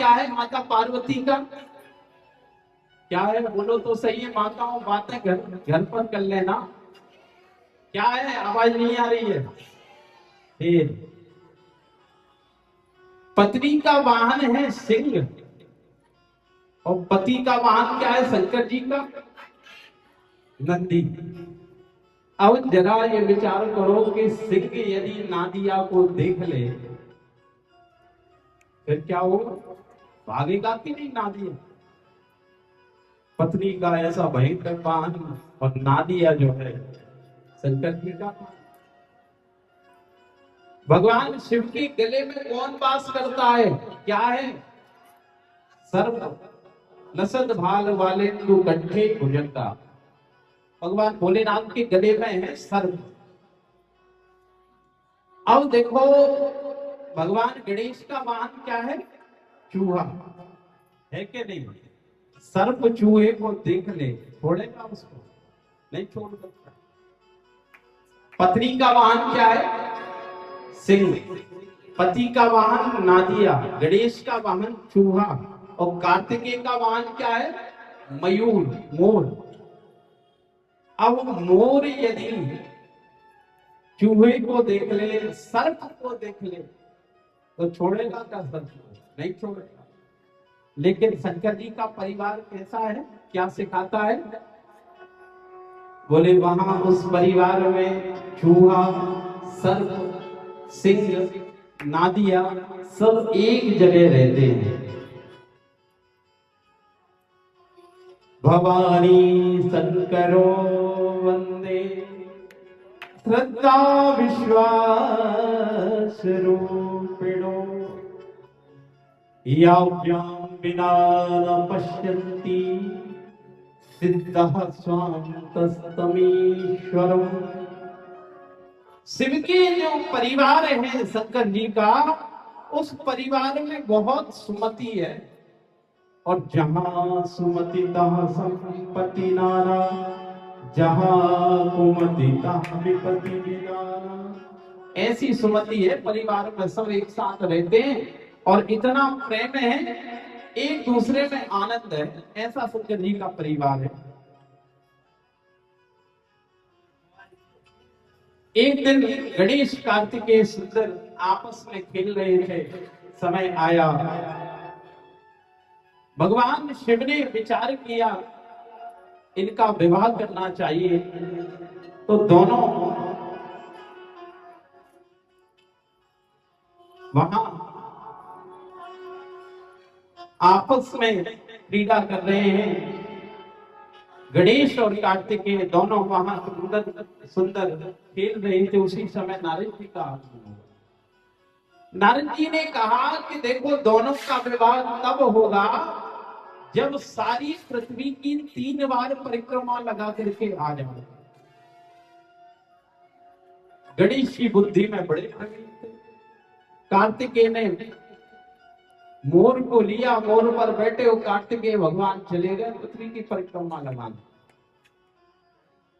क्या है माता पार्वती का? क्या है बोलो तो सही है। माताओं बातें घर घर पर कर लेना। क्या है? आवाज नहीं आ रही है। फिर पत्नी का वाहन है सिंह और पति का वाहन क्या है? शंकर जी का नंदी। अब जरा ये विचार करो कि सिंह यदि नादिया को देख ले फिर क्या होगा? भागेगा कि नहीं नादिया? पत्नी का ऐसा भयंकर वाहन और नादिया जो है शंकर जी का। भगवान शिव के गले में कौन वास करता है? क्या है? सर्प नसद भाल वाले तू कंठे भुजंगा। भगवान भोलेनाथ के गले में है सर्प। अब देखो भगवान गणेश का वाहन क्या है? चूहा है कि नहीं? सर्प चूहे को देख ले छोड़ेगा उसको? नहीं छोड़ सकता। पत्नी का वाहन क्या है? सिंह। पति का वाहन नादिया। गणेश का वाहन चूहा और कार्तिकेय का वाहन क्या है? मयूर, मोर। अब मोर यदि चूहे को देख ले, सर्प को देख ले तो छोड़ेगा क्या सर्प को? नहीं छोड़ेगा। लेकिन शंकर जी का परिवार कैसा है? क्या सिखाता है? बोले वहां उस परिवार में चूहा, सर्प, सिंह, नादिया सब एक जगह रहते हैं। भवानी शंकरो वंदे श्रद्धा विश्वास रूपिणो याभ्यां विना न पश्यन्ति सिद्धः स्वान्तस्तमीश्वरम्। शिव के जो परिवार है शंकर जी का, उस परिवार में बहुत सुमति है और जहां सुमति तहां संपत्ति नाना, जहां कुमति तहां विपत्ति विदाना। ऐसी सुमति है परिवार में, सब एक साथ रहते हैं और इतना प्रेम है, एक दूसरे में आनंद है। ऐसा शंकर जी का परिवार है। एक दिन गणेश कार्तिकेय सुंदर आपस में खेल रहे थे। समय आया भगवान शिव ने विचार किया इनका विवाह करना चाहिए। तो दोनों वहां आपस में क्रीड़ा कर रहे हैं। गणेश और कार्तिकेय दोनों वहां सुंदर सुंदर खेल रहे थे। उसी समय नारद जी का आगमन हुआ। नारद जी ने कहा कि देखो दोनों का विवाह तब होगा जब सारी पृथ्वी की 3 बार परिक्रमा लगा करके आ जाओ। गणेश की बुद्धि में बड़े प्रवीण थे। कार्तिकेय ने मोर को लिया, मोर पर बैठे हो कार्तिकेय भगवान चले गए पृथ्वी की परिक्रमा लगाने।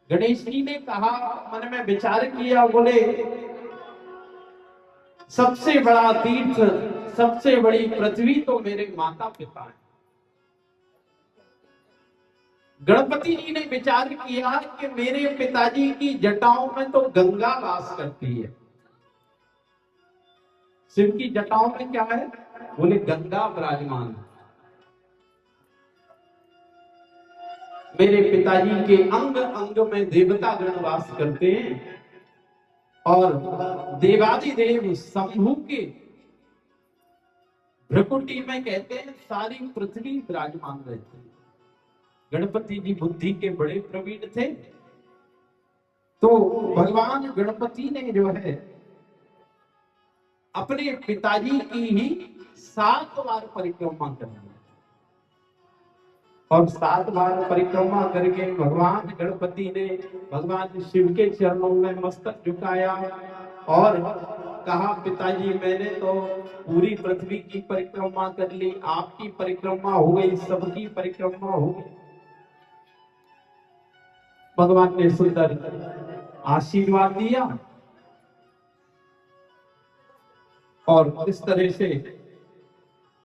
गणेश जी ने कहा, मन में विचार किया, बोले सबसे बड़ा तीर्थ, सबसे बड़ी पृथ्वी तो मेरे माता पिता हैं। गणपति जी ने विचार किया कि मेरे पिताजी की जटाओं में तो गंगा वास करती है। शिव की जटाओं में क्या है? बोले गंगा विराजमान है। मेरे पिताजी के अंग अंग में देवता गण वास करते हैं और देवादिदेव शंभु के भ्रकुटी में कहते हैं सारी पृथ्वी विराजमान रहती है। गणपति जी बुद्धि के बड़े प्रवीण थे। तो भगवान गणपति ने जो है अपने पिताजी की ही 7 बार परिक्रमा करनी और 7 बार परिक्रमा करके भगवान गणपति ने भगवान शिव के चरणों में मस्तक झुकाया और कहा, पिताजी मैंने तो पूरी पृथ्वी की परिक्रमा कर ली, आपकी परिक्रमा हो गई, सबकी परिक्रमा हो गई। भगवान ने सुंदर आशीर्वाद दिया और इस तरह से